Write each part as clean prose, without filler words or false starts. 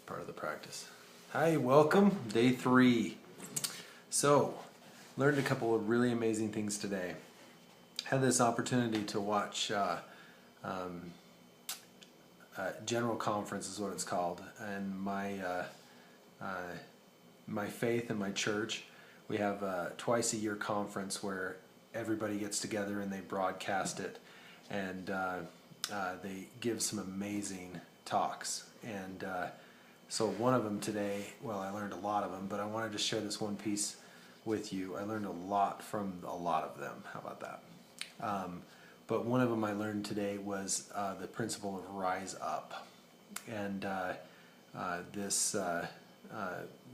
part of the practice. Hi, welcome, day 3. So, learned a couple of really amazing things today. Had this opportunity to watch General Conference is what it's called, and my faith and my church, we have a twice a year conference where everybody gets together and they broadcast it, and they give some amazing talks. And so one of them today, well, I learned a lot of them, but I wanted to share this one piece with you. I learned a lot from a lot of them. How about that? But one of them I learned today was the principle of rise up. And this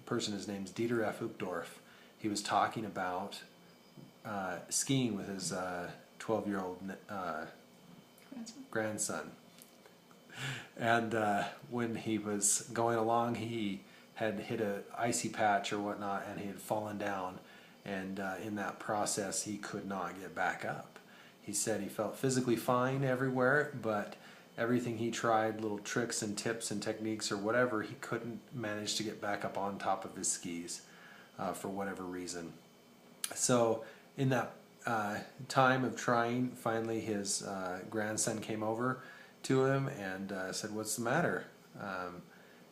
person, his name's Dieter F. Uchtdorf. He was talking about skiing with his 12-year-old grandson. And when he was going along, he had hit a icy patch or whatnot, and he had fallen down, and in that process he could not get back up. He said he felt physically fine everywhere, but everything he tried, little tricks and tips and techniques or whatever, he couldn't manage to get back up on top of his skis for whatever reason. So in that time of trying, finally his grandson came over to him and said, "What's the matter?"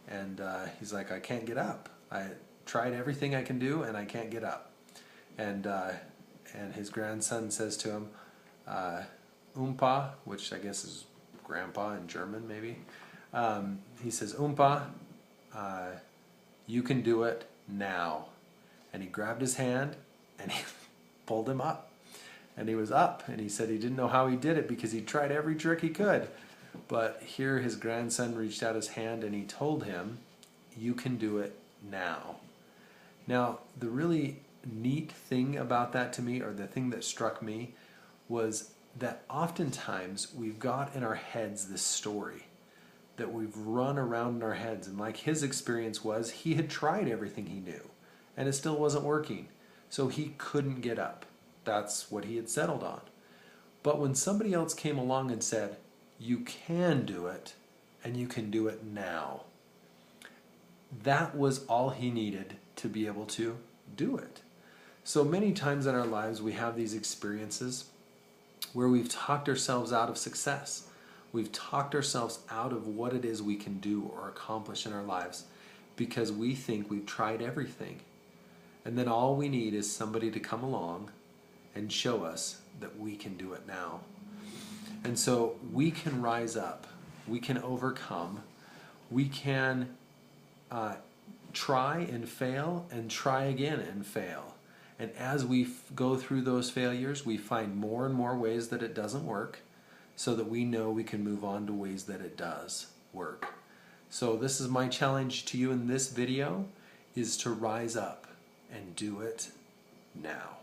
And he's like, "I can't get up. I tried everything I can do and I can't get up." And his grandson says to him, Oompa, which I guess is grandpa in German maybe, he says, "Oompa, you can do it now." And he grabbed his hand and he pulled him up, and he was up, and he said he didn't know how he did it because he tried every trick he could. But here his grandson reached out his hand and he told him, "You can do it now." Now, the really neat thing about that to me, or the thing that struck me, was that oftentimes we've got in our heads this story that we've run around in our heads, and like his experience was, he had tried everything he knew and it still wasn't working, so he couldn't get up. That's what he had settled on. But when somebody else came along and said, "You can do it, and you can do it now," that was all he needed to be able to do it. So many times in our lives we have these experiences where we've talked ourselves out of success. We've talked ourselves out of what it is we can do or accomplish in our lives because we think we've tried everything. And then all we need is somebody to come along and show us that we can do it now. And so we can rise up, we can overcome, we can try and fail and try again and fail. And as we go through those failures, we find more and more ways that it doesn't work, so that we know we can move on to ways that it does work. So this is my challenge to you in this video, is to rise up and do it now.